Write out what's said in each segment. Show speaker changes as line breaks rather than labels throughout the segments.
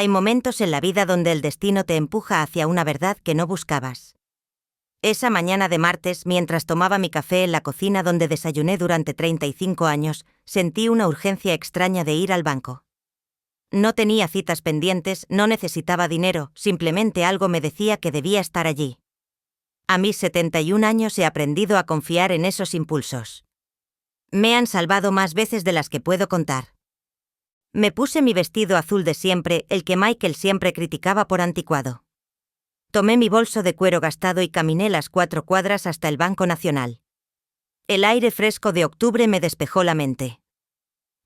Hay momentos en la vida donde el destino te empuja hacia una verdad que no buscabas. Esa mañana de martes, mientras tomaba mi café en la cocina donde desayuné durante 35 años, sentí una urgencia extraña de ir al banco. No tenía citas pendientes, no necesitaba dinero, simplemente algo me decía que debía estar allí. A mis 71 años he aprendido a confiar en esos impulsos. Me han salvado más veces de las que puedo contar. Me puse mi vestido azul de siempre, el que Michael siempre criticaba por anticuado. Tomé mi bolso de cuero gastado y caminé las 4 cuadras hasta el Banco Nacional. El aire fresco de octubre me despejó la mente.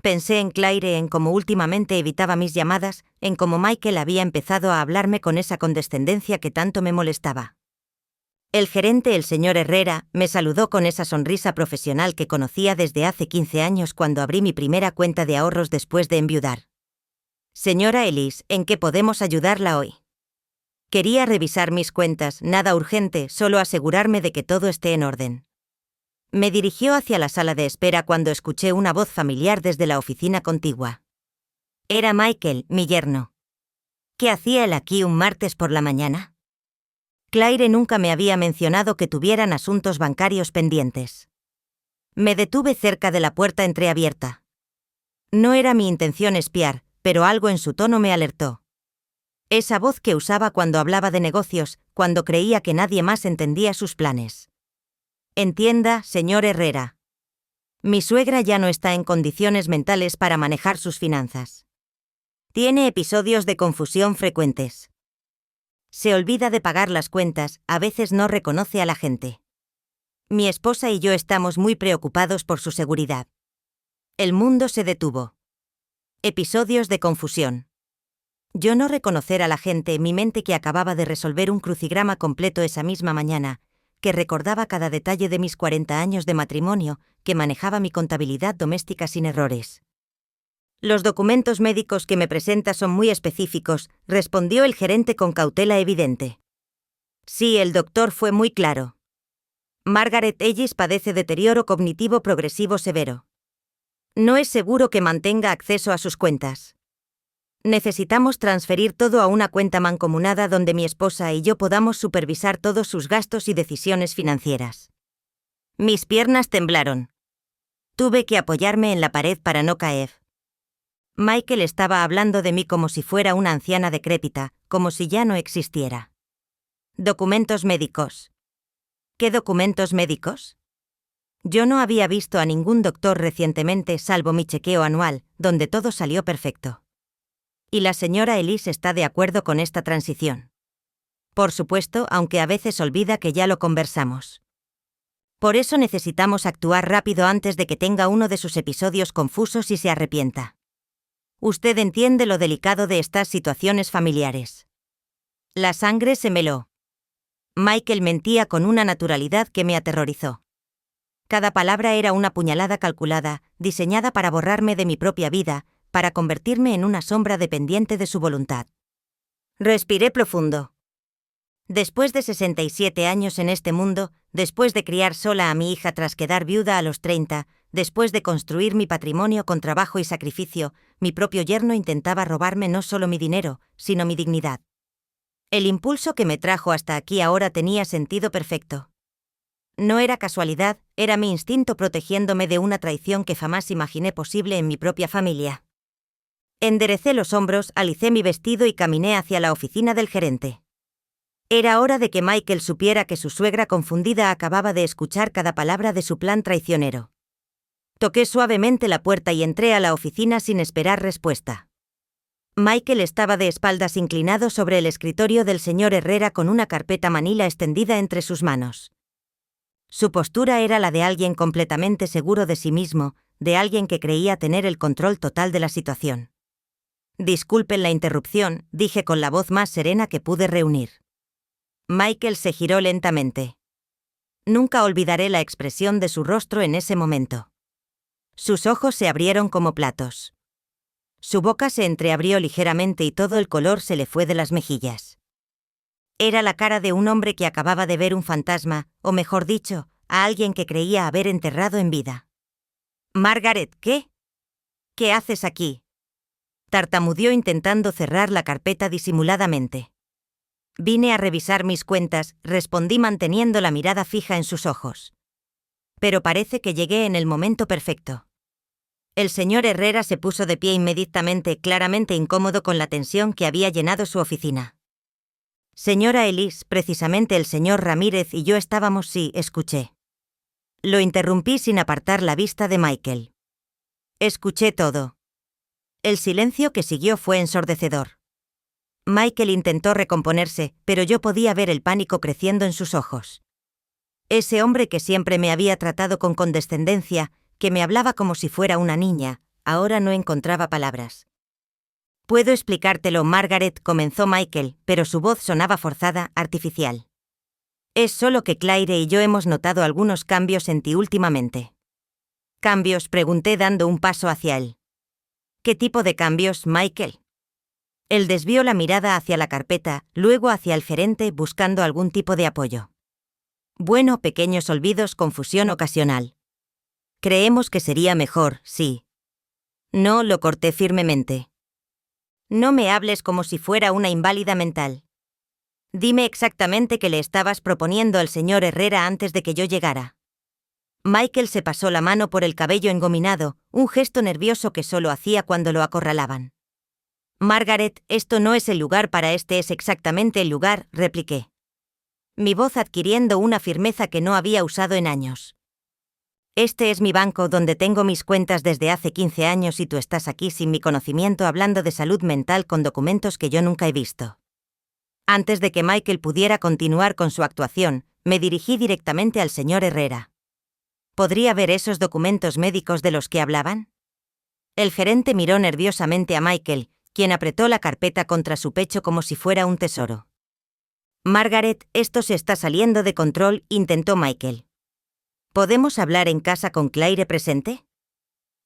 Pensé en Claire, en cómo últimamente evitaba mis llamadas, en cómo Michael había empezado a hablarme con esa condescendencia que tanto me molestaba. El gerente, el señor Herrera, me saludó con esa sonrisa profesional que conocía desde hace 15 años cuando abrí mi primera cuenta de ahorros después de enviudar. Señora Ellis, ¿en qué podemos ayudarla hoy? Quería revisar mis cuentas, nada urgente, solo asegurarme de que todo esté en orden. Me dirigió hacia la sala de espera cuando escuché una voz familiar desde la oficina contigua. Era Michael, mi yerno. ¿Qué hacía él aquí un martes por la mañana? Claire nunca me había mencionado que tuvieran asuntos bancarios pendientes. Me detuve cerca de la puerta entreabierta. No era mi intención espiar, pero algo en su tono me alertó. Esa voz que usaba cuando hablaba de negocios, cuando creía que nadie más entendía sus planes. Entienda, señor Herrera. Mi suegra ya no está en condiciones mentales para manejar sus finanzas. Tiene episodios de confusión frecuentes. Se olvida de pagar las cuentas, a veces no reconoce a la gente. Mi esposa y yo estamos muy preocupados por su seguridad. El mundo se detuvo. Episodios de confusión. Yo no reconocer a la gente, mi mente que acababa de resolver un crucigrama completo esa misma mañana, que recordaba cada detalle de mis 40 años de matrimonio, que manejaba mi contabilidad doméstica sin errores. Los documentos médicos que me presenta son muy específicos, respondió el gerente con cautela evidente. Sí, el doctor fue muy claro. Margaret Ellis padece deterioro cognitivo progresivo severo. No es seguro que mantenga acceso a sus cuentas. Necesitamos transferir todo a una cuenta mancomunada donde mi esposa y yo podamos supervisar todos sus gastos y decisiones financieras. Mis piernas temblaron. Tuve que apoyarme en la pared para no caer. Michael estaba hablando de mí como si fuera una anciana decrépita, como si ya no existiera. Documentos médicos. ¿Qué documentos médicos? Yo no había visto a ningún doctor recientemente salvo mi chequeo anual, donde todo salió perfecto. Y la señora Ellis está de acuerdo con esta transición. Por supuesto, aunque a veces olvida que ya lo conversamos. Por eso necesitamos actuar rápido antes de que tenga uno de sus episodios confusos y se arrepienta. Usted entiende lo delicado de estas situaciones familiares. La sangre se me heló. Michael mentía con una naturalidad que me aterrorizó. Cada palabra era una puñalada calculada, diseñada para borrarme de mi propia vida, para convertirme en una sombra dependiente de su voluntad. Respiré profundo. Después de 67 años en este mundo, después de criar sola a mi hija tras quedar viuda a los 30, después de construir mi patrimonio con trabajo y sacrificio, mi propio yerno intentaba robarme no solo mi dinero, sino mi dignidad. El impulso que me trajo hasta aquí ahora tenía sentido perfecto. No era casualidad, era mi instinto protegiéndome de una traición que jamás imaginé posible en mi propia familia. Enderecé los hombros, alicé mi vestido y caminé hacia la oficina del gerente. Era hora de que Michael supiera que su suegra confundida acababa de escuchar cada palabra de su plan traicionero. Toqué suavemente la puerta y entré a la oficina sin esperar respuesta. Michael estaba de espaldas inclinado sobre el escritorio del señor Herrera con una carpeta manila extendida entre sus manos. Su postura era la de alguien completamente seguro de sí mismo, de alguien que creía tener el control total de la situación. Disculpen la interrupción, dije con la voz más serena que pude reunir. Michael se giró lentamente. Nunca olvidaré la expresión de su rostro en ese momento. Sus ojos se abrieron como platos. Su boca se entreabrió ligeramente y todo el color se le fue de las mejillas. Era la cara de un hombre que acababa de ver un fantasma, o mejor dicho, a alguien que creía haber enterrado en vida. Margaret, ¿qué? ¿Qué haces aquí? Tartamudeó intentando cerrar la carpeta disimuladamente. Vine a revisar mis cuentas, respondí manteniendo la mirada fija en sus ojos. Pero parece que llegué en el momento perfecto. El señor Herrera se puso de pie inmediatamente, claramente incómodo con la tensión que había llenado su oficina. Señora Elise, precisamente el señor Ramírez y yo estábamos, sí, escuché. Lo interrumpí sin apartar la vista de Michael. Escuché todo. El silencio que siguió fue ensordecedor. Michael intentó recomponerse, pero yo podía ver el pánico creciendo en sus ojos. Ese hombre que siempre me había tratado con condescendencia, que me hablaba como si fuera una niña, ahora no encontraba palabras. «Puedo explicártelo, Margaret», comenzó Michael, pero su voz sonaba forzada, artificial. «Es solo que Claire y yo hemos notado algunos cambios en ti últimamente». «¿Cambios?», pregunté dando un paso hacia él. «¿Qué tipo de cambios, Michael?». Él desvió la mirada hacia la carpeta, luego hacia el gerente buscando algún tipo de apoyo. «Bueno, pequeños olvidos, confusión ocasional. Creemos que sería mejor, sí». «No», lo corté firmemente. «No me hables como si fuera una inválida mental. Dime exactamente qué le estabas proponiendo al señor Herrera antes de que yo llegara». Michael se pasó la mano por el cabello engominado, un gesto nervioso que solo hacía cuando lo acorralaban. «Margaret, esto no es el lugar para este es exactamente el lugar», repliqué. Mi voz adquiriendo una firmeza que no había usado en años. «Este es mi banco donde tengo mis cuentas desde hace 15 años y tú estás aquí sin mi conocimiento hablando de salud mental con documentos que yo nunca he visto». Antes de que Michael pudiera continuar con su actuación, me dirigí directamente al señor Herrera. ¿Podría ver esos documentos médicos de los que hablaban? El gerente miró nerviosamente a Michael, quien apretó la carpeta contra su pecho como si fuera un tesoro. «Margaret, esto se está saliendo de control», intentó Michael. «¿Podemos hablar en casa con Claire presente?»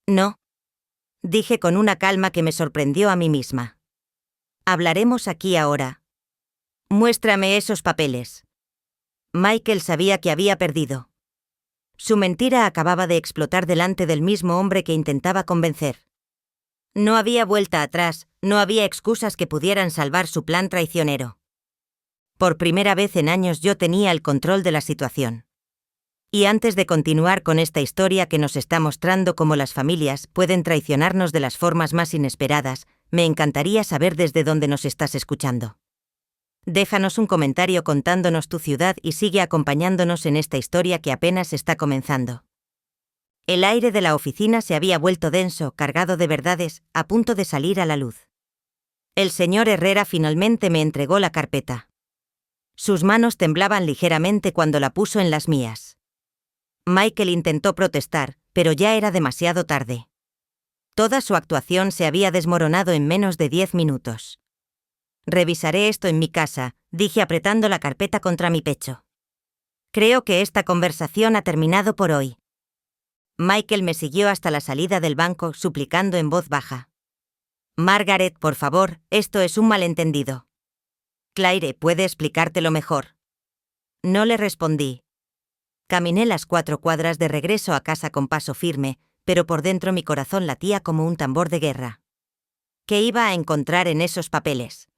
«No», dije con una calma que me sorprendió a mí misma. «Hablaremos aquí ahora. Muéstrame esos papeles». Michael sabía que había perdido. Su mentira acababa de explotar delante del mismo hombre que intentaba convencer. No había vuelta atrás, no había excusas que pudieran salvar su plan traicionero. Por primera vez en años yo tenía el control de la situación. Y antes de continuar con esta historia que nos está mostrando cómo las familias pueden traicionarnos de las formas más inesperadas, me encantaría saber desde dónde nos estás escuchando. Déjanos un comentario contándonos tu ciudad y sigue acompañándonos en esta historia que apenas está comenzando. El aire de la oficina se había vuelto denso, cargado de verdades, a punto de salir a la luz. El señor Herrera finalmente me entregó la carpeta. Sus manos temblaban ligeramente cuando la puso en las mías. Michael intentó protestar, pero ya era demasiado tarde. Toda su actuación se había desmoronado en menos de 10 minutos. «Revisaré esto en mi casa», dije apretando la carpeta contra mi pecho. «Creo que esta conversación ha terminado por hoy». Michael me siguió hasta la salida del banco, suplicando en voz baja. «Margaret, por favor, esto es un malentendido. Claire puede explicártelo mejor». No le respondí. Caminé las 4 cuadras de regreso a casa con paso firme, pero por dentro mi corazón latía como un tambor de guerra. ¿Qué iba a encontrar en esos papeles?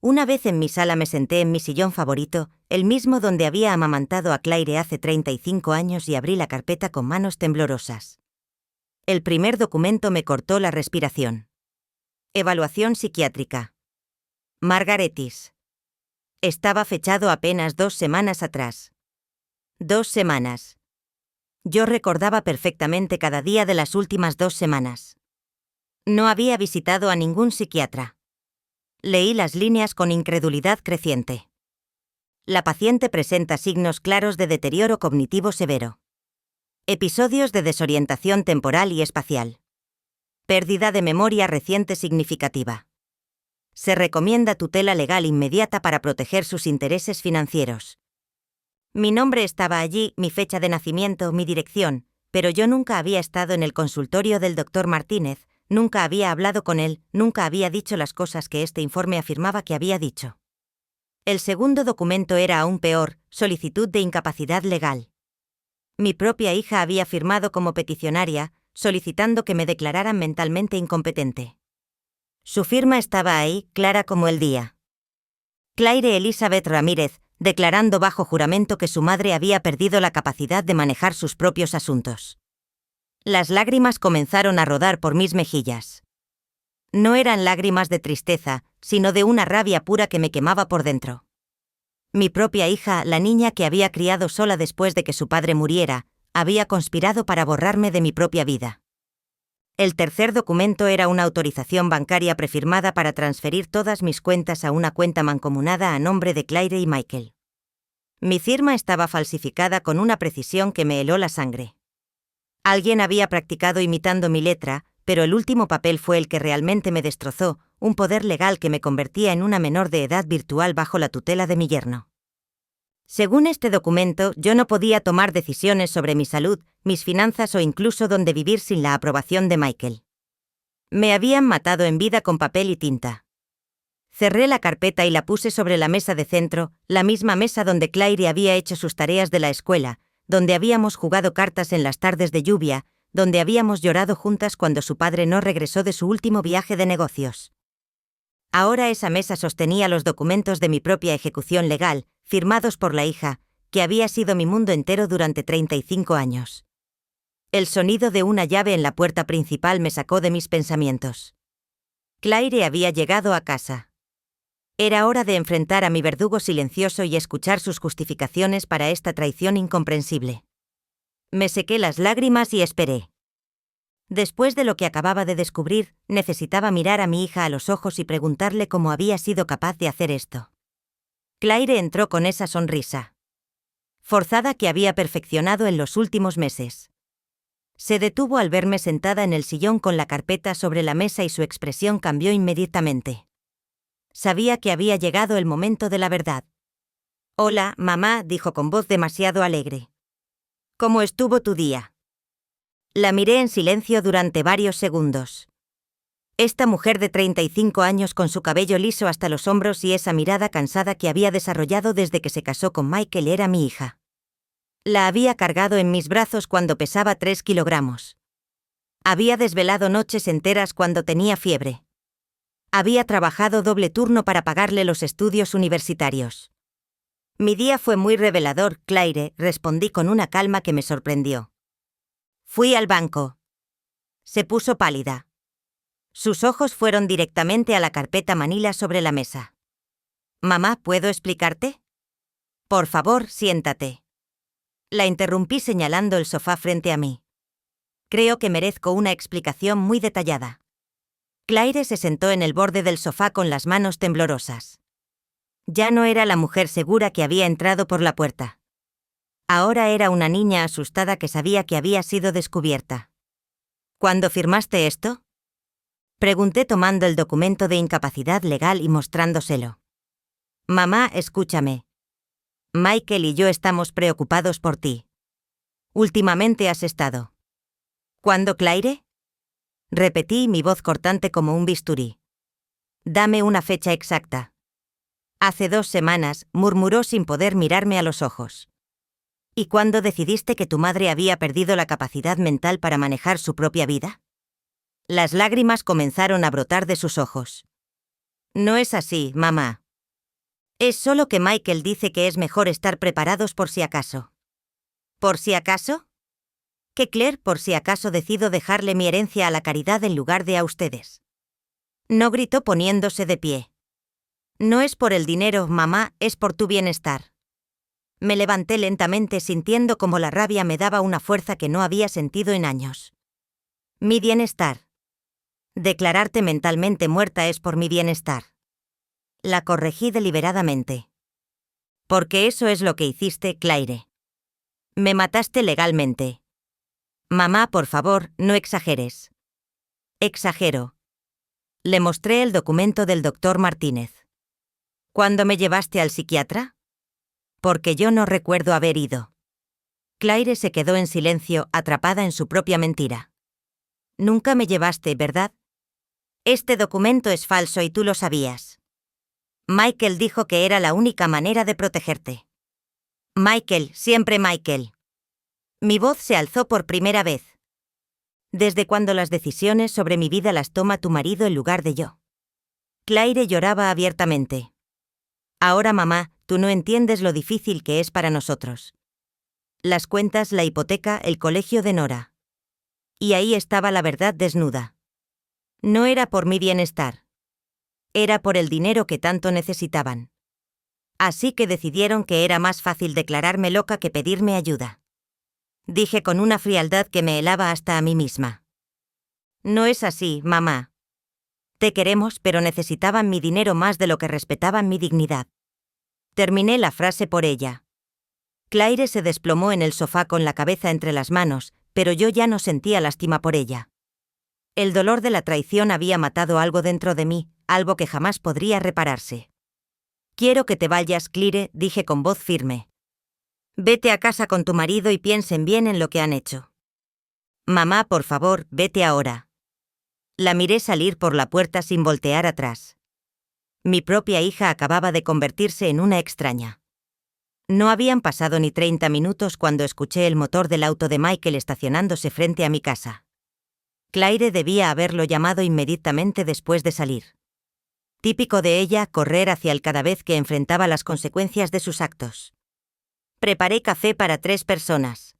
Una vez en mi sala me senté en mi sillón favorito, el mismo donde había amamantado a Claire hace 35 años y abrí la carpeta con manos temblorosas. El primer documento me cortó la respiración. Evaluación psiquiátrica. Margaretis. Estaba fechado apenas 2 semanas atrás. 2 semanas. Yo recordaba perfectamente cada día de las últimas 2 semanas. No había visitado a ningún psiquiatra. Leí las líneas con incredulidad creciente. La paciente presenta signos claros de deterioro cognitivo severo. Episodios de desorientación temporal y espacial. Pérdida de memoria reciente significativa. Se recomienda tutela legal inmediata para proteger sus intereses financieros. Mi nombre estaba allí, mi fecha de nacimiento, mi dirección, pero yo nunca había estado en el consultorio del Dr. Martínez, nunca había hablado con él, nunca había dicho las cosas que este informe afirmaba que había dicho. El segundo documento era aún peor, solicitud de incapacidad legal. Mi propia hija había firmado como peticionaria, solicitando que me declararan mentalmente incompetente. Su firma estaba ahí, clara como el día. Claire Elizabeth Ramírez, declarando bajo juramento que su madre había perdido la capacidad de manejar sus propios asuntos. Las lágrimas comenzaron a rodar por mis mejillas. No eran lágrimas de tristeza, sino de una rabia pura que me quemaba por dentro. Mi propia hija, la niña que había criado sola después de que su padre muriera, había conspirado para borrarme de mi propia vida. El tercer documento era una autorización bancaria prefirmada para transferir todas mis cuentas a una cuenta mancomunada a nombre de Claire y Michael. Mi firma estaba falsificada con una precisión que me heló la sangre. Alguien había practicado imitando mi letra, pero el último papel fue el que realmente me destrozó, un poder legal que me convertía en una menor de edad virtual bajo la tutela de mi yerno. Según este documento, yo no podía tomar decisiones sobre mi salud, mis finanzas o incluso dónde vivir sin la aprobación de Michael. Me habían matado en vida con papel y tinta. Cerré la carpeta y la puse sobre la mesa de centro, la misma mesa donde Claire había hecho sus tareas de la escuela, donde habíamos jugado cartas en las tardes de lluvia, donde habíamos llorado juntas cuando su padre no regresó de su último viaje de negocios. Ahora esa mesa sostenía los documentos de mi propia ejecución legal, firmados por la hija, que había sido mi mundo entero durante 35 años. El sonido de una llave en la puerta principal me sacó de mis pensamientos. Claire había llegado a casa. Era hora de enfrentar a mi verdugo silencioso y escuchar sus justificaciones para esta traición incomprensible. Me sequé las lágrimas y esperé. Después de lo que acababa de descubrir, necesitaba mirar a mi hija a los ojos y preguntarle cómo había sido capaz de hacer esto. Claire entró con esa sonrisa forzada que había perfeccionado en los últimos meses. Se detuvo al verme sentada en el sillón con la carpeta sobre la mesa y su expresión cambió inmediatamente. Sabía que había llegado el momento de la verdad. «Hola, mamá», dijo con voz demasiado alegre. «¿Cómo estuvo tu día?» La miré en silencio durante varios segundos. Esta mujer de 35 años con su cabello liso hasta los hombros y esa mirada cansada que había desarrollado desde que se casó con Michael era mi hija. La había cargado en mis brazos cuando pesaba 3 kilogramos. Había desvelado noches enteras cuando tenía fiebre. Había trabajado doble turno para pagarle los estudios universitarios. Mi día fue muy revelador, Claire, respondí con una calma que me sorprendió. Fui al banco. Se puso pálida. Sus ojos fueron directamente a la carpeta manila sobre la mesa. «Mamá, ¿puedo explicarte?» «Por favor, siéntate». La interrumpí señalando el sofá frente a mí. «Creo que merezco una explicación muy detallada». Claire se sentó en el borde del sofá con las manos temblorosas. Ya no era la mujer segura que había entrado por la puerta. Ahora era una niña asustada que sabía que había sido descubierta. «¿Cuándo firmaste esto?», pregunté tomando el documento de incapacidad legal y mostrándoselo. «Mamá, escúchame. Michael y yo estamos preocupados por ti. Últimamente has estado». «¿Cuándo, Claire?», repetí, mi voz cortante como un bisturí. «Dame una fecha exacta». «Hace 2 semanas», murmuró sin poder mirarme a los ojos. «¿Y cuándo decidiste que tu madre había perdido la capacidad mental para manejar su propia vida?». Las lágrimas comenzaron a brotar de sus ojos. «No es así, mamá. Es solo que Michael dice que es mejor estar preparados por si acaso». «¿Por si acaso?». «Que Claire, por si acaso decido dejarle mi herencia a la caridad en lugar de a ustedes». No, gritó poniéndose de pie. «No es por el dinero, mamá, es por tu bienestar». Me levanté lentamente sintiendo como la rabia me daba una fuerza que no había sentido en años. «Mi bienestar. Declararte mentalmente muerta es por mi bienestar». La corregí deliberadamente. «Porque eso es lo que hiciste, Claire. Me mataste legalmente». «Mamá, por favor, no exageres». «Exagero». Le mostré el documento del doctor Martínez. «¿Cuándo me llevaste al psiquiatra?». «Porque yo no recuerdo haber ido». Claire se quedó en silencio, atrapada en su propia mentira. «Nunca me llevaste, ¿verdad?». «Este documento es falso y tú lo sabías». «Michael dijo que era la única manera de protegerte». «Michael, siempre Michael». Mi voz se alzó por primera vez. «¿Desde cuándo las decisiones sobre mi vida las toma tu marido en lugar de yo?». Claire lloraba abiertamente. Ahora, mamá, tú no entiendes lo difícil que es para nosotros. Las cuentas, la hipoteca, el colegio de Nora. Y ahí estaba la verdad desnuda. No era por mi bienestar. Era por el dinero que tanto necesitaban. Así que decidieron que era más fácil declararme loca que pedirme ayuda. Dije con una frialdad que me helaba hasta a mí misma. No es así, mamá. Te queremos, pero necesitaban mi dinero más de lo que respetaban mi dignidad. Terminé la frase por ella. Claire se desplomó en el sofá con la cabeza entre las manos, pero yo ya no sentía lástima por ella. El dolor de la traición había matado algo dentro de mí, algo que jamás podría repararse. Quiero que te vayas, Claire, dije con voz firme. Vete a casa con tu marido y piensen bien en lo que han hecho. Mamá, por favor, vete ahora. La miré salir por la puerta sin voltear atrás. Mi propia hija acababa de convertirse en una extraña. No habían pasado ni 30 minutos cuando escuché el motor del auto de Michael estacionándose frente a mi casa. Claire debía haberlo llamado inmediatamente después de salir. Típico de ella correr hacia él cada vez que enfrentaba las consecuencias de sus actos. Preparé café para 3 personas.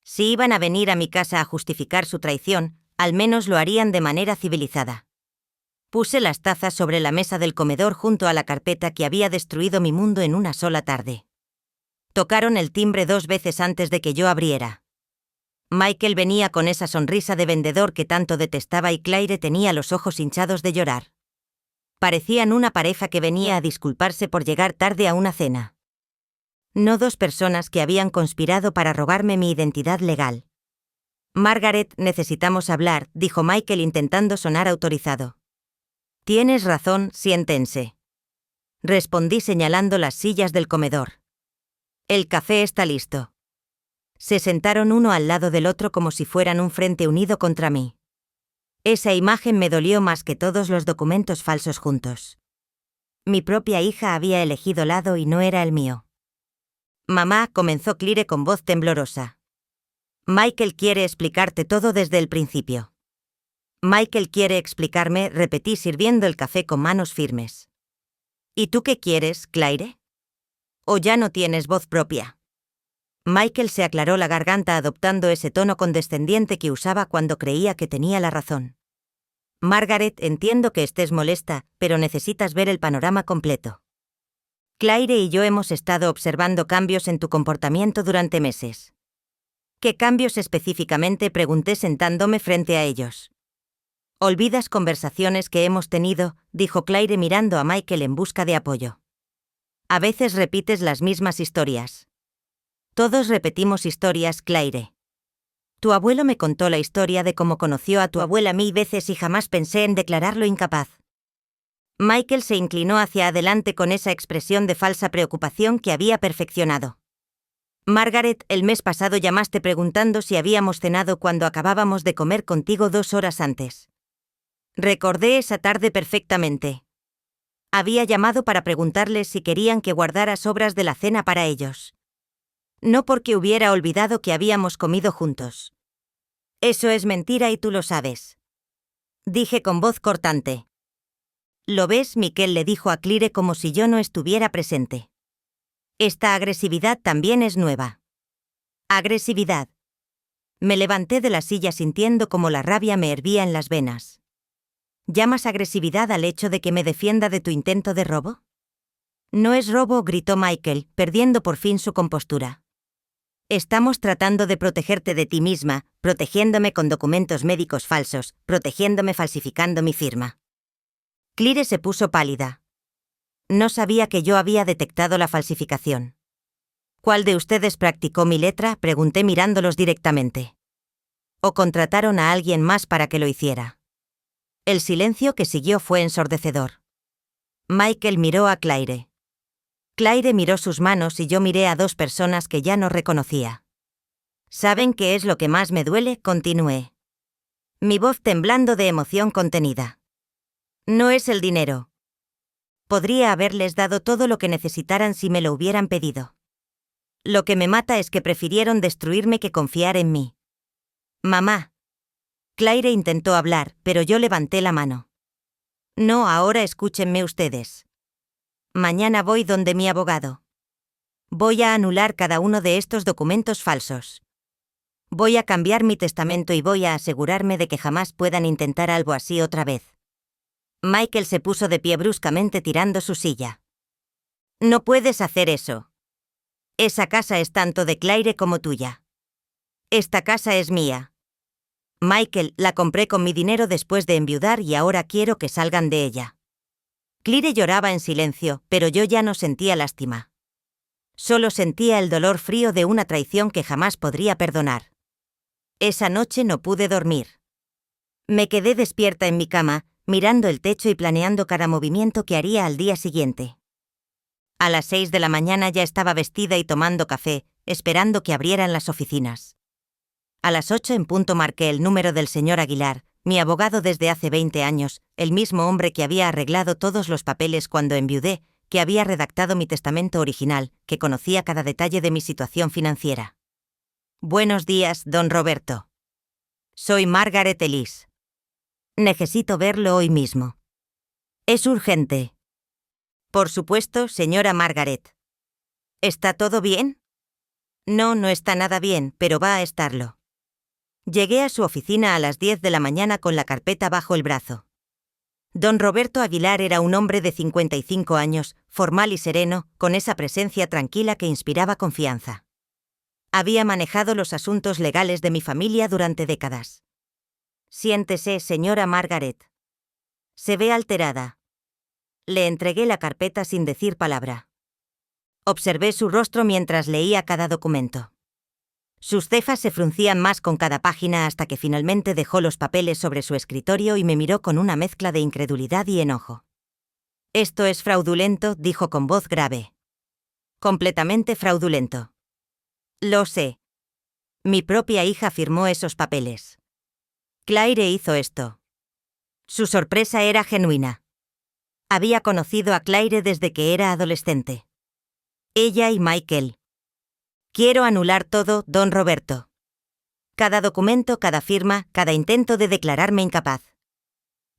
Si iban a venir a mi casa a justificar su traición, al menos lo harían de manera civilizada. Puse las tazas sobre la mesa del comedor junto a la carpeta que había destruido mi mundo en una sola tarde. Tocaron el timbre 2 veces antes de que yo abriera. Michael venía con esa sonrisa de vendedor que tanto detestaba y Claire tenía los ojos hinchados de llorar. Parecían una pareja que venía a disculparse por llegar tarde a una cena. No 2 personas que habían conspirado para robarme mi identidad legal. Margaret, necesitamos hablar, dijo Michael intentando sonar autorizado. Tienes razón, siéntense. Respondí señalando las sillas del comedor. El café está listo. Se sentaron uno al lado del otro como si fueran un frente unido contra mí. Esa imagen me dolió más que todos los documentos falsos juntos. Mi propia hija había elegido lado y no era el mío. Mamá, comenzó Claire con voz temblorosa. Michael quiere explicarte todo desde el principio. Michael quiere explicarme, repetí sirviendo el café con manos firmes. ¿Y tú qué quieres, Claire? ¿O ya no tienes voz propia? Michael se aclaró la garganta adoptando ese tono condescendiente que usaba cuando creía que tenía la razón. Margaret, entiendo que estés molesta, pero necesitas ver el panorama completo. Claire y yo hemos estado observando cambios en tu comportamiento durante meses. ¿Qué cambios específicamente?, pregunté sentándome frente a ellos. Olvidas conversaciones que hemos tenido, dijo Claire mirando a Michael en busca de apoyo. A veces repites las mismas historias. Todos repetimos historias, Claire. Tu abuelo me contó la historia de cómo conoció a tu abuela 1000 veces y jamás pensé en declararlo incapaz. Michael se inclinó hacia adelante con esa expresión de falsa preocupación que había perfeccionado. Margaret, el mes pasado llamaste preguntando si habíamos cenado cuando acabábamos de comer contigo 2 horas antes. Recordé esa tarde perfectamente. Había llamado para preguntarles si querían que guardara sobras de la cena para ellos. No porque hubiera olvidado que habíamos comido juntos. Eso es mentira y tú lo sabes. Dije con voz cortante. ¿Lo ves?, Michael le dijo a Claire como si yo no estuviera presente. Esta agresividad también es nueva. Agresividad. Me levanté de la silla sintiendo como la rabia me hervía en las venas. ¿Llamas agresividad al hecho de que me defienda de tu intento de robo? No es robo, gritó Michael, perdiendo por fin su compostura. Estamos tratando de protegerte de ti misma, protegiéndome con documentos médicos falsos, protegiéndome falsificando mi firma. Claire se puso pálida. No sabía que yo había detectado la falsificación. ¿Cuál de ustedes practicó mi letra?, pregunté mirándolos directamente. ¿O contrataron a alguien más para que lo hiciera? El silencio que siguió fue ensordecedor. Michael miró a Claire. Claire miró sus manos y yo miré a 2 personas que ya no reconocía. ¿Saben qué es lo que más me duele?, continué. Mi voz temblando de emoción contenida. No es el dinero. Podría haberles dado todo lo que necesitaran si me lo hubieran pedido. Lo que me mata es que prefirieron destruirme que confiar en mí. Mamá. Claire intentó hablar, pero yo levanté la mano. No, ahora escúchenme ustedes. Mañana voy donde mi abogado. Voy a anular cada uno de estos documentos falsos. Voy a cambiar mi testamento y voy a asegurarme de que jamás puedan intentar algo así otra vez. Michael se puso de pie bruscamente tirando su silla. No puedes hacer eso. Esa casa es tanto de Claire como tuya. Esta casa es mía. Michael, la compré con mi dinero después de enviudar y ahora quiero que salgan de ella. Claire lloraba en silencio, pero yo ya no sentía lástima. Solo sentía el dolor frío de una traición que jamás podría perdonar. Esa noche no pude dormir. Me quedé despierta en mi cama, mirando el techo y planeando cada movimiento que haría al día siguiente. A las 6 de la mañana ya estaba vestida y tomando café, esperando que abrieran las oficinas. A las 8 en punto marqué el número del señor Aguilar, mi abogado desde hace 20 años, el mismo hombre que había arreglado todos los papeles cuando enviudé, que había redactado mi testamento original, que conocía cada detalle de mi situación financiera. Buenos días, don Roberto. Soy Margaret Ellis. Necesito verlo hoy mismo. Es urgente. Por supuesto, señora Margaret. ¿Está todo bien? No, no está nada bien, pero va a estarlo. Llegué a su oficina a las 10 de la mañana con la carpeta bajo el brazo. Don Roberto Aguilar era un hombre de 55 años, formal y sereno, con esa presencia tranquila que inspiraba confianza. Había manejado los asuntos legales de mi familia durante décadas. Siéntese, señora Margaret. Se ve alterada. Le entregué la carpeta sin decir palabra. Observé su rostro mientras leía cada documento. Sus cejas se fruncían más con cada página hasta que finalmente dejó los papeles sobre su escritorio y me miró con una mezcla de incredulidad y enojo. Esto es fraudulento, dijo con voz grave. Completamente fraudulento. Lo sé. Mi propia hija firmó esos papeles. Claire hizo esto. Su sorpresa era genuina. Había conocido a Claire desde que era adolescente. Ella y Michael. Quiero anular todo, don Roberto. Cada documento, cada firma, cada intento de declararme incapaz.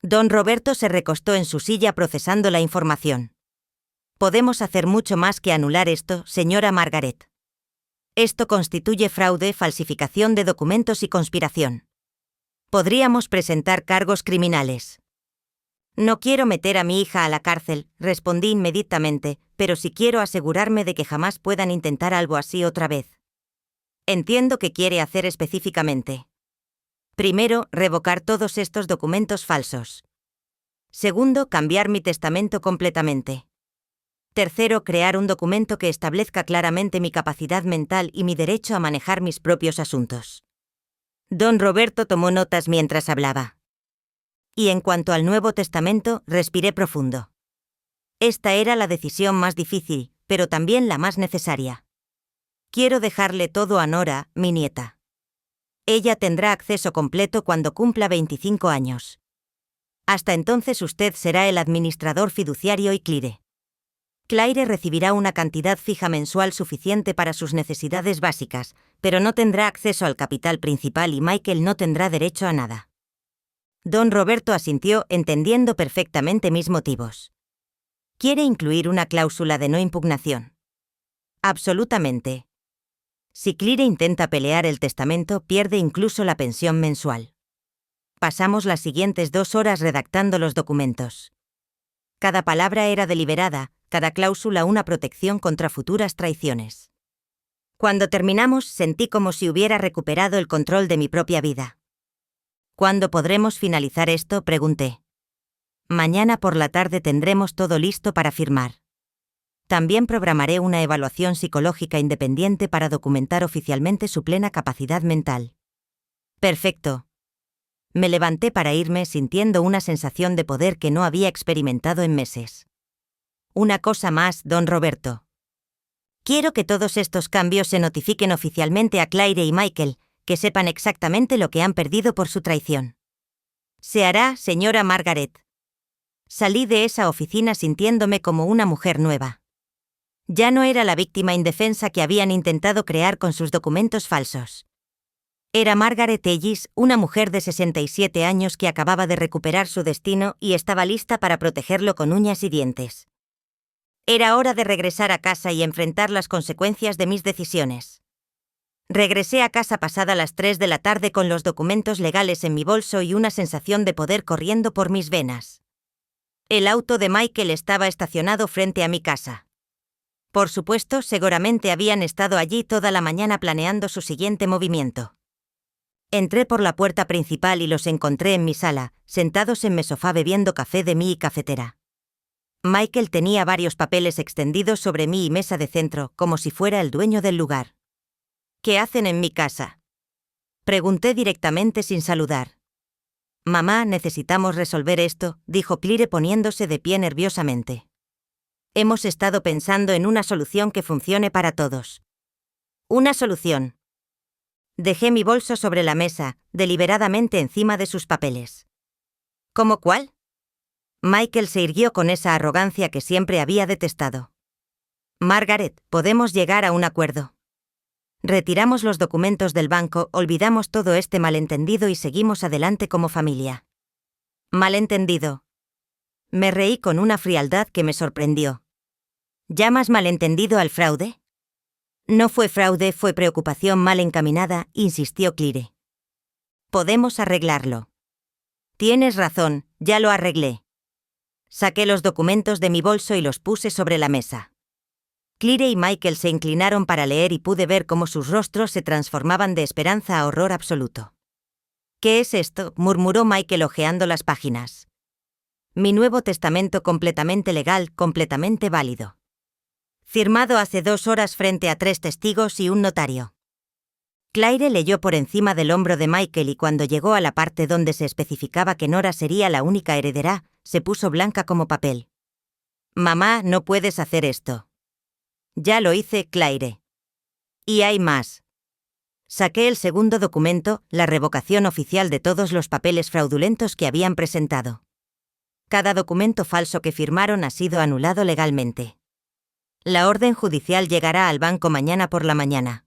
Don Roberto se recostó en su silla procesando la información. Podemos hacer mucho más que anular esto, señora Margaret. Esto constituye fraude, falsificación de documentos y conspiración. Podríamos presentar cargos criminales. No quiero meter a mi hija a la cárcel, respondí inmediatamente, pero sí quiero asegurarme de que jamás puedan intentar algo así otra vez. Entiendo qué quiere hacer específicamente. Primero, revocar todos estos documentos falsos. Segundo, cambiar mi testamento completamente. Tercero, crear un documento que establezca claramente mi capacidad mental y mi derecho a manejar mis propios asuntos. Don Roberto tomó notas mientras hablaba. Y en cuanto al Nuevo Testamento, respiré profundo. Esta era la decisión más difícil, pero también la más necesaria. Quiero dejarle todo a Nora, mi nieta. Ella tendrá acceso completo cuando cumpla 25 años. Hasta entonces usted será el administrador fiduciario y Claire recibirá una cantidad fija mensual suficiente para sus necesidades básicas, pero no tendrá acceso al capital principal y Michael no tendrá derecho a nada. Don Roberto asintió, entendiendo perfectamente mis motivos. ¿Quiere incluir una cláusula de no impugnación? Absolutamente. Si Claire intenta pelear el testamento, pierde incluso la pensión mensual. Pasamos las siguientes 2 horas redactando los documentos. Cada palabra era deliberada, cada cláusula una protección contra futuras traiciones. Cuando terminamos, sentí como si hubiera recuperado el control de mi propia vida. ¿Cuándo podremos finalizar esto?, pregunté. Mañana por la tarde tendremos todo listo para firmar. También programaré una evaluación psicológica independiente para documentar oficialmente su plena capacidad mental. Perfecto. Me levanté para irme sintiendo una sensación de poder que no había experimentado en meses. Una cosa más, don Roberto. Quiero que todos estos cambios se notifiquen oficialmente a Claire y Michael, que sepan exactamente lo que han perdido por su traición. Se hará, señora Margaret. Salí de esa oficina sintiéndome como una mujer nueva. Ya no era la víctima indefensa que habían intentado crear con sus documentos falsos. Era Margaret Ellis, una mujer de 67 años que acababa de recuperar su destino y estaba lista para protegerlo con uñas y dientes. Era hora de regresar a casa y enfrentar las consecuencias de mis decisiones. Regresé a casa pasada las 3 de la tarde con los documentos legales en mi bolso y una sensación de poder corriendo por mis venas. El auto de Michael estaba estacionado frente a mi casa. Por supuesto, seguramente habían estado allí toda la mañana planeando su siguiente movimiento. Entré por la puerta principal y los encontré en mi sala, sentados en mi sofá bebiendo café de mi cafetera. Michael tenía varios papeles extendidos sobre mi mesa de centro, como si fuera el dueño del lugar. ¿Qué hacen en mi casa?, pregunté directamente sin saludar. Mamá, necesitamos resolver esto, dijo Claire poniéndose de pie nerviosamente. Hemos estado pensando en una solución que funcione para todos. ¿Una solución? Dejé mi bolso sobre la mesa, deliberadamente encima de sus papeles. ¿Cómo cuál? Michael se irguió con esa arrogancia que siempre había detestado. Margaret, podemos llegar a un acuerdo. Retiramos los documentos del banco, olvidamos todo este malentendido y seguimos adelante como familia. ¿Malentendido? Me reí con una frialdad que me sorprendió. ¿Llamas malentendido al fraude? No fue fraude, fue preocupación mal encaminada, insistió Claire. Podemos arreglarlo. Tienes razón, ya lo arreglé. Saqué los documentos de mi bolso y los puse sobre la mesa. Claire y Michael se inclinaron para leer y pude ver cómo sus rostros se transformaban de esperanza a horror absoluto. ¿Qué es esto?, murmuró Michael hojeando las páginas. Mi nuevo testamento completamente legal, completamente válido. Firmado hace 2 horas frente a 3 testigos y un notario. Claire leyó por encima del hombro de Michael y cuando llegó a la parte donde se especificaba que Nora sería la única heredera, se puso blanca como papel. Mamá, no puedes hacer esto. Ya lo hice, Claire. Y hay más. Saqué el segundo documento, la revocación oficial de todos los papeles fraudulentos que habían presentado. Cada documento falso que firmaron ha sido anulado legalmente. La orden judicial llegará al banco mañana por la mañana.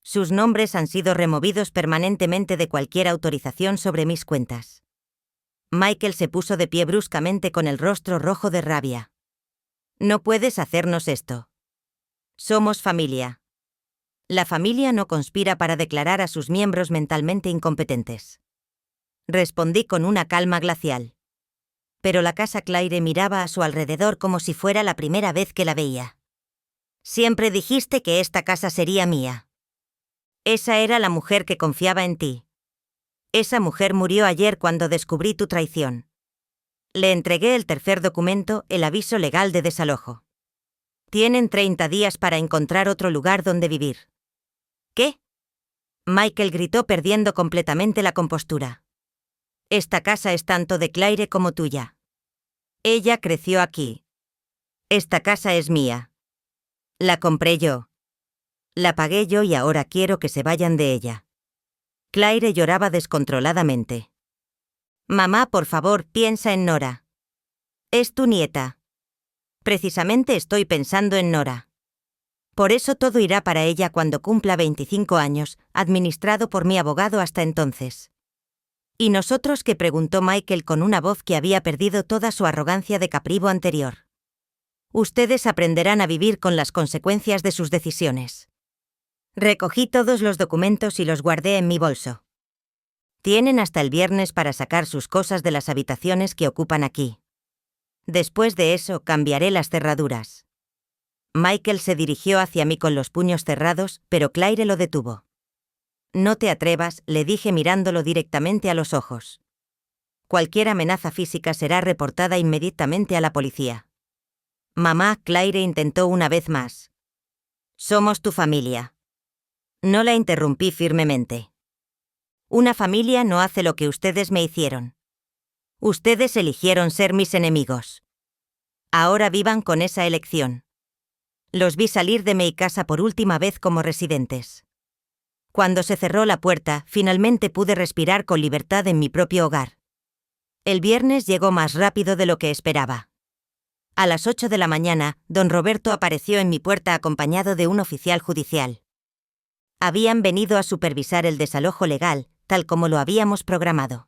Sus nombres han sido removidos permanentemente de cualquier autorización sobre mis cuentas. Michael se puso de pie bruscamente con el rostro rojo de rabia. No puedes hacernos esto. Somos familia. La familia no conspira para declarar a sus miembros mentalmente incompetentes. Respondí con una calma glacial. Pero la casa Claire miraba a su alrededor como si fuera la primera vez que la veía. Siempre dijiste que esta casa sería mía. Esa era la mujer que confiaba en ti. Esa mujer murió ayer cuando descubrí tu traición. Le entregué el tercer documento, el aviso legal de desalojo. Tienen 30 días para encontrar otro lugar donde vivir. ¿Qué? Michael gritó perdiendo completamente la compostura. Esta casa es tanto de Claire como tuya. Ella creció aquí. Esta casa es mía. La compré yo. La pagué yo y ahora quiero que se vayan de ella. Claire lloraba descontroladamente. Mamá, por favor, piensa en Nora. Es tu nieta. Precisamente estoy pensando en Nora. Por eso todo irá para ella cuando cumpla 25 años, administrado por mi abogado hasta entonces. ¿Y nosotros qué?, preguntó Michael con una voz que había perdido toda su arrogancia de caprivo anterior. Ustedes aprenderán a vivir con las consecuencias de sus decisiones. Recogí todos los documentos y los guardé en mi bolso. Tienen hasta el viernes para sacar sus cosas de las habitaciones que ocupan aquí. Después de eso, cambiaré las cerraduras. Michael se dirigió hacia mí con los puños cerrados, pero Claire lo detuvo. No te atrevas, le dije mirándolo directamente a los ojos. Cualquier amenaza física será reportada inmediatamente a la policía. Mamá, Claire intentó una vez más. Somos tu familia. No la interrumpí firmemente. Una familia no hace lo que ustedes me hicieron. Ustedes eligieron ser mis enemigos. Ahora vivan con esa elección. Los vi salir de mi casa por última vez como residentes. Cuando se cerró la puerta, finalmente pude respirar con libertad en mi propio hogar. El viernes llegó más rápido de lo que esperaba. A las 8 de la mañana, don Roberto apareció en mi puerta acompañado de un oficial judicial. Habían venido a supervisar el desalojo legal, tal como lo habíamos programado.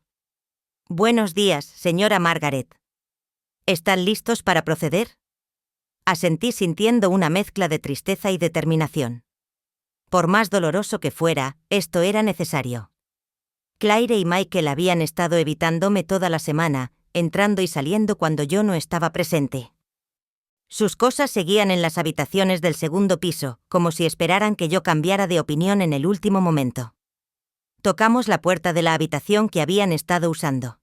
Buenos días, señora Margaret. ¿Están listos para proceder? Asentí sintiendo una mezcla de tristeza y determinación. Por más doloroso que fuera, esto era necesario. Claire y Michael habían estado evitándome toda la semana, entrando y saliendo cuando yo no estaba presente. Sus cosas seguían en las habitaciones del segundo piso, como si esperaran que yo cambiara de opinión en el último momento. Tocamos la puerta de la habitación que habían estado usando.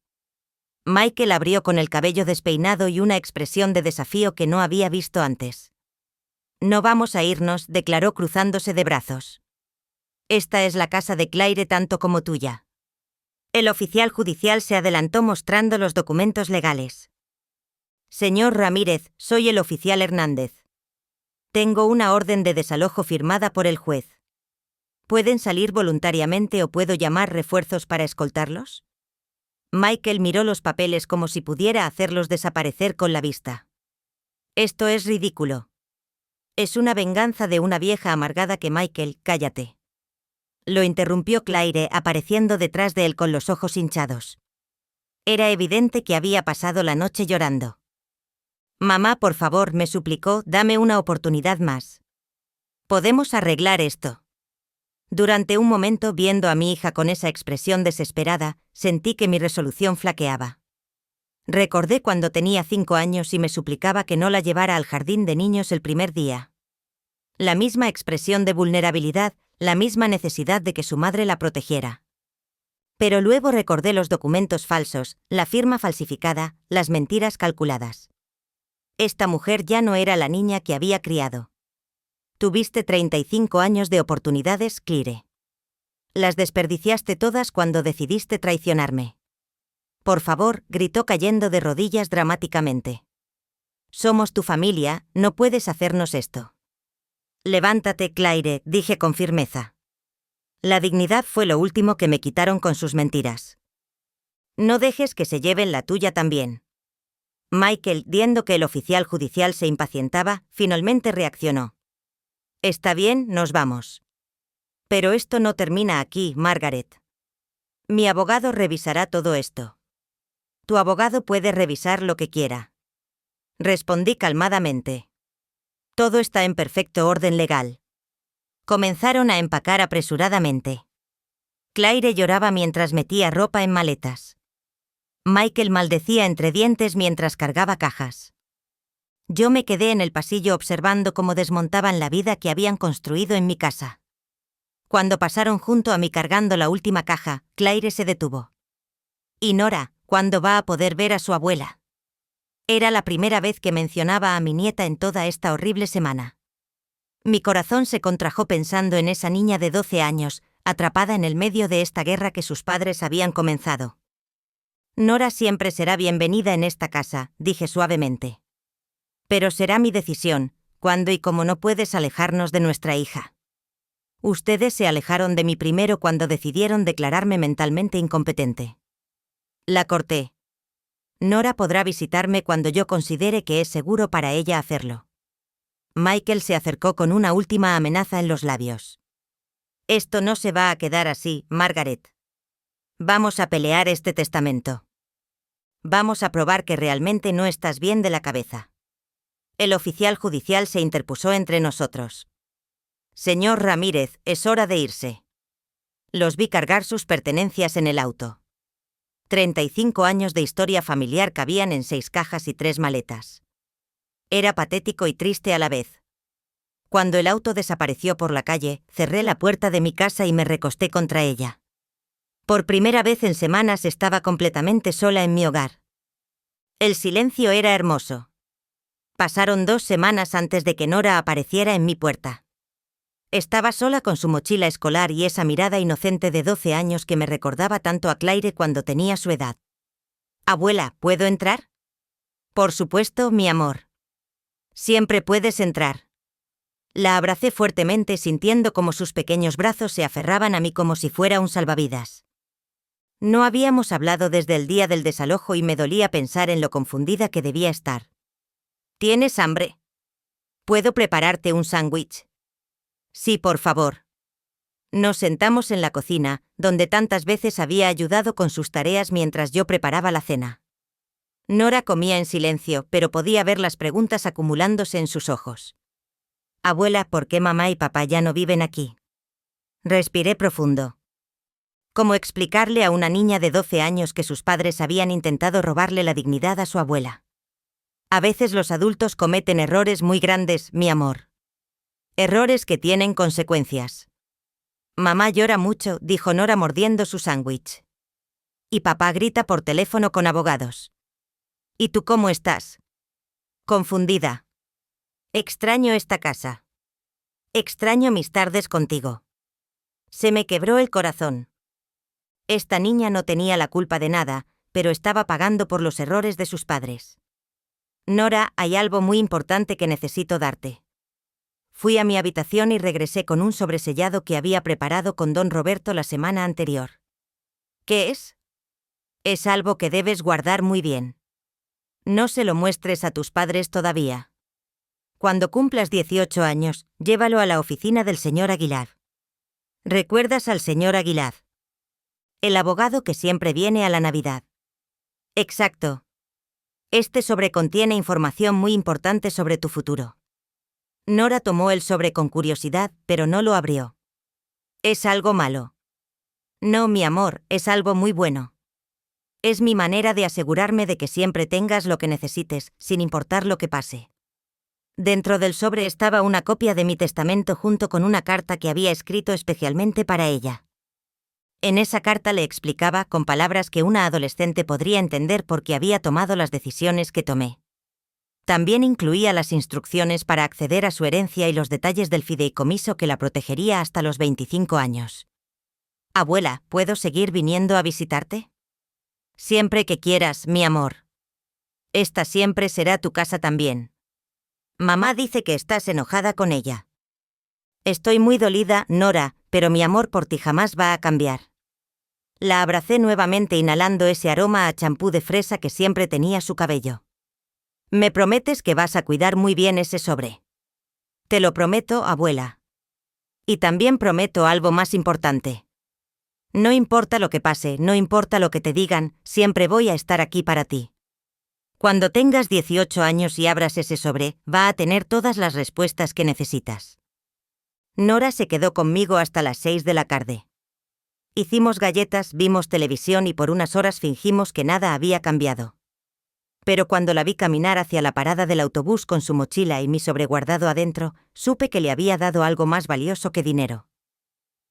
Michael abrió con el cabello despeinado y una expresión de desafío que no había visto antes. No vamos a irnos, declaró cruzándose de brazos. Esta es la casa de Claire tanto como tuya. El oficial judicial se adelantó mostrando los documentos legales. Señor Ramírez, soy el oficial Hernández. Tengo una orden de desalojo firmada por el juez. ¿Pueden salir voluntariamente o puedo llamar refuerzos para escoltarlos? Michael miró los papeles como si pudiera hacerlos desaparecer con la vista. Esto es ridículo. Es una venganza de una vieja amargada que Michael, cállate. Lo interrumpió Claire apareciendo detrás de él con los ojos hinchados. Era evidente que había pasado la noche llorando. Mamá, por favor, me suplicó, dame una oportunidad más. Podemos arreglar esto. Durante un momento, viendo a mi hija con esa expresión desesperada, sentí que mi resolución flaqueaba. Recordé cuando tenía 5 años y me suplicaba que no la llevara al jardín de niños el primer día. La misma expresión de vulnerabilidad, la misma necesidad de que su madre la protegiera. Pero luego recordé los documentos falsos, la firma falsificada, las mentiras calculadas. Esta mujer ya no era la niña que había criado. Tuviste 35 años de oportunidades, Claire. Las desperdiciaste todas cuando decidiste traicionarme. Por favor, gritó cayendo de rodillas dramáticamente. Somos tu familia, no puedes hacernos esto. Levántate, Claire, dije con firmeza. La dignidad fue lo último que me quitaron con sus mentiras. No dejes que se lleven la tuya también. Michael, viendo que el oficial judicial se impacientaba, finalmente reaccionó. Está bien, nos vamos. Pero esto no termina aquí, Margaret. Mi abogado revisará todo esto. Tu abogado puede revisar lo que quiera. Respondí calmadamente. Todo está en perfecto orden legal. Comenzaron a empacar apresuradamente. Claire lloraba mientras metía ropa en maletas. Michael maldecía entre dientes mientras cargaba cajas. Yo me quedé en el pasillo observando cómo desmontaban la vida que habían construido en mi casa. Cuando pasaron junto a mí cargando la última caja, Claire se detuvo. ¿Y Nora, cuándo va a poder ver a su abuela? Era la primera vez que mencionaba a mi nieta en toda esta horrible semana. Mi corazón se contrajo pensando en esa niña de 12 años, atrapada en el medio de esta guerra que sus padres habían comenzado. Nora siempre será bienvenida en esta casa, dije suavemente. Pero será mi decisión, cuándo y cómo no puedes alejarnos de nuestra hija. Ustedes se alejaron de mí primero cuando decidieron declararme mentalmente incompetente. La corté. Nora podrá visitarme cuando yo considere que es seguro para ella hacerlo. Michael se acercó con una última amenaza en los labios. Esto no se va a quedar así, Margaret. Vamos a pelear este testamento. Vamos a probar que realmente no estás bien de la cabeza. El oficial judicial se interpuso entre nosotros. Señor Ramírez, es hora de irse. Los vi cargar sus pertenencias en el auto. 35 años de historia familiar cabían en 6 cajas y 3 maletas. Era patético y triste a la vez. Cuando el auto desapareció por la calle, cerré la puerta de mi casa y me recosté contra ella. Por primera vez en semanas estaba completamente sola en mi hogar. El silencio era hermoso. Pasaron 2 semanas antes de que Nora apareciera en mi puerta. Estaba sola con su mochila escolar y esa mirada inocente de 12 años que me recordaba tanto a Claire cuando tenía su edad. «Abuela, ¿puedo entrar?» «Por supuesto, mi amor. Siempre puedes entrar». La abracé fuertemente sintiendo como sus pequeños brazos se aferraban a mí como si fuera un salvavidas. No habíamos hablado desde el día del desalojo y me dolía pensar en lo confundida que debía estar. ¿Tienes hambre? ¿Puedo prepararte un sándwich? Sí, por favor. Nos sentamos en la cocina, donde tantas veces había ayudado con sus tareas mientras yo preparaba la cena. Nora comía en silencio, pero podía ver las preguntas acumulándose en sus ojos. Abuela, ¿por qué mamá y papá ya no viven aquí? Respiré profundo. ¿Cómo explicarle a una niña de 12 años que sus padres habían intentado robarle la dignidad a su abuela? A veces los adultos cometen errores muy grandes, mi amor. Errores que tienen consecuencias. Mamá llora mucho, dijo Nora mordiendo su sándwich. Y papá grita por teléfono con abogados. ¿Y tú cómo estás? Confundida. Extraño esta casa. Extraño mis tardes contigo. Se me quebró el corazón. Esta niña no tenía la culpa de nada, pero estaba pagando por los errores de sus padres. Nora, hay algo muy importante que necesito darte. Fui a mi habitación y regresé con un sobresellado que había preparado con don Roberto la semana anterior. ¿Qué es? Es algo que debes guardar muy bien. No se lo muestres a tus padres todavía. Cuando cumplas 18 años, llévalo a la oficina del señor Aguilar. ¿Recuerdas al señor Aguilar? El abogado que siempre viene a la Navidad. Exacto. Este sobre contiene información muy importante sobre tu futuro. Nora tomó el sobre con curiosidad, pero no lo abrió. ¿Es algo malo? No, mi amor, es algo muy bueno. Es mi manera de asegurarme de que siempre tengas lo que necesites, sin importar lo que pase. Dentro del sobre estaba una copia de mi testamento junto con una carta que había escrito especialmente para ella. En esa carta le explicaba, con palabras que una adolescente podría entender por qué había tomado las decisiones que tomé. También incluía las instrucciones para acceder a su herencia y los detalles del fideicomiso que la protegería hasta los 25 años. Abuela, ¿puedo seguir viniendo a visitarte? Siempre que quieras, mi amor. Esta siempre será tu casa también. Mamá dice que estás enojada con ella. Estoy muy dolida, Nora, pero mi amor por ti jamás va a cambiar. La abracé nuevamente inhalando ese aroma a champú de fresa que siempre tenía su cabello. ¿Me prometes que vas a cuidar muy bien ese sobre? Te lo prometo, abuela. Y también prometo algo más importante. No importa lo que pase, no importa lo que te digan, siempre voy a estar aquí para ti. Cuando tengas 18 años y abras ese sobre, va a tener todas las respuestas que necesitas. Nora se quedó conmigo hasta las 6 de la tarde. Hicimos galletas, vimos televisión y por unas horas fingimos que nada había cambiado. Pero cuando la vi caminar hacia la parada del autobús con su mochila y mi sobre guardado adentro, supe que le había dado algo más valioso que dinero.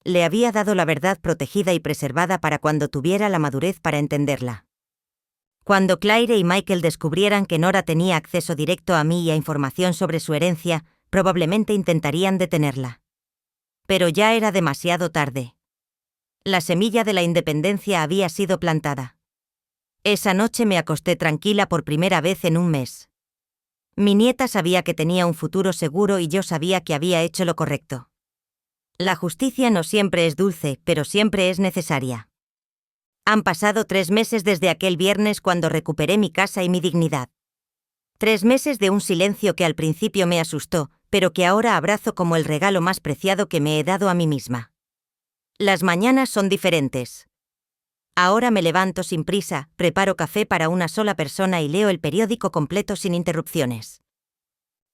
Le había dado la verdad protegida y preservada para cuando tuviera la madurez para entenderla. Cuando Claire y Michael descubrieran que Nora tenía acceso directo a mí y a información sobre su herencia, probablemente intentarían detenerla. Pero ya era demasiado tarde. La semilla de la independencia había sido plantada. Esa noche me acosté tranquila por primera vez en un mes. Mi nieta sabía que tenía un futuro seguro y yo sabía que había hecho lo correcto. La justicia no siempre es dulce, pero siempre es necesaria. Han pasado 3 meses desde aquel viernes cuando recuperé mi casa y mi dignidad. 3 meses de un silencio que al principio me asustó, pero que ahora abrazo como el regalo más preciado que me he dado a mí misma. Las mañanas son diferentes. Ahora me levanto sin prisa, preparo café para una sola persona y leo el periódico completo sin interrupciones.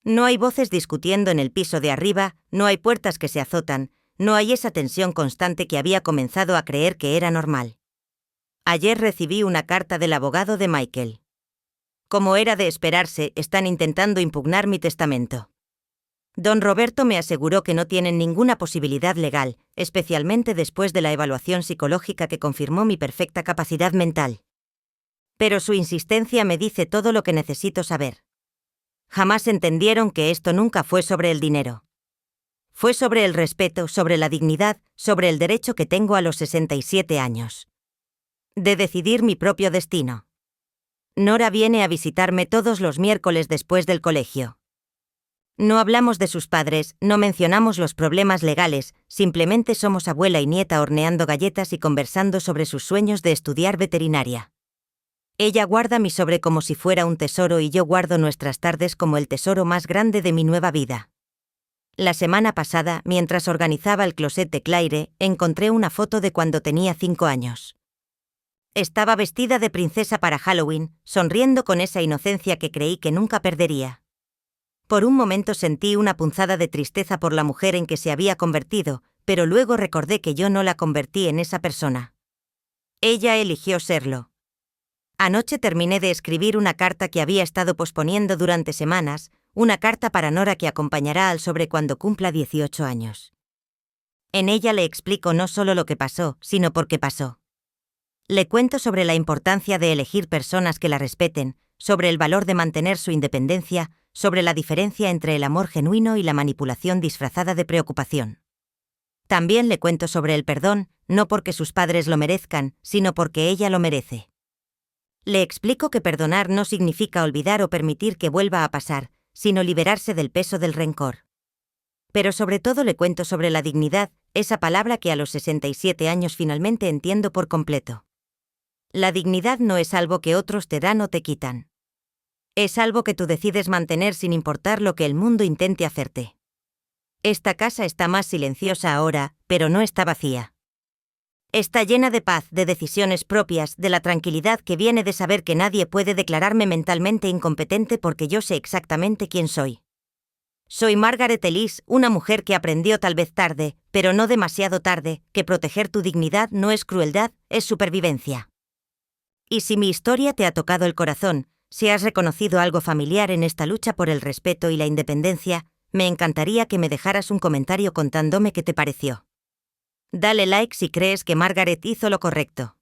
No hay voces discutiendo en el piso de arriba, no hay puertas que se azotan, no hay esa tensión constante que había comenzado a creer que era normal. Ayer recibí una carta del abogado de Michael. Como era de esperarse, están intentando impugnar mi testamento. Don Roberto me aseguró que no tienen ninguna posibilidad legal, especialmente después de la evaluación psicológica que confirmó mi perfecta capacidad mental. Pero su insistencia me dice todo lo que necesito saber. Jamás entendieron que esto nunca fue sobre el dinero. Fue sobre el respeto, sobre la dignidad, sobre el derecho que tengo a los 67 años. De decidir mi propio destino. Nora viene a visitarme todos los miércoles después del colegio. No hablamos de sus padres, no mencionamos los problemas legales, simplemente somos abuela y nieta horneando galletas y conversando sobre sus sueños de estudiar veterinaria. Ella guarda mi sobre como si fuera un tesoro y yo guardo nuestras tardes como el tesoro más grande de mi nueva vida. La semana pasada, mientras organizaba el closet de Claire, encontré una foto de cuando tenía 5 años. Estaba vestida de princesa para Halloween, sonriendo con esa inocencia que creí que nunca perdería. Por un momento sentí una punzada de tristeza por la mujer en que se había convertido, pero luego recordé que yo no la convertí en esa persona. Ella eligió serlo. Anoche terminé de escribir una carta que había estado posponiendo durante semanas, una carta para Nora que acompañará al sobre cuando cumpla 18 años. En ella le explico no solo lo que pasó, sino por qué pasó. Le cuento sobre la importancia de elegir personas que la respeten, sobre el valor de mantener su independencia, sobre la diferencia entre el amor genuino y la manipulación disfrazada de preocupación. También le cuento sobre el perdón, no porque sus padres lo merezcan, sino porque ella lo merece. Le explico que perdonar no significa olvidar o permitir que vuelva a pasar, sino liberarse del peso del rencor. Pero sobre todo le cuento sobre la dignidad, esa palabra que a los 67 años finalmente entiendo por completo. La dignidad no es algo que otros te dan o te quitan. Es algo que tú decides mantener sin importar lo que el mundo intente hacerte. Esta casa está más silenciosa ahora, pero no está vacía. Está llena de paz, de decisiones propias, de la tranquilidad que viene de saber que nadie puede declararme mentalmente incompetente porque yo sé exactamente quién soy. Soy Margaret Ellis, una mujer que aprendió tal vez tarde, pero no demasiado tarde, que proteger tu dignidad no es crueldad, es supervivencia. Y si mi historia te ha tocado el corazón, si has reconocido algo familiar en esta lucha por el respeto y la independencia, me encantaría que me dejaras un comentario contándome qué te pareció. Dale like si crees que Margaret hizo lo correcto.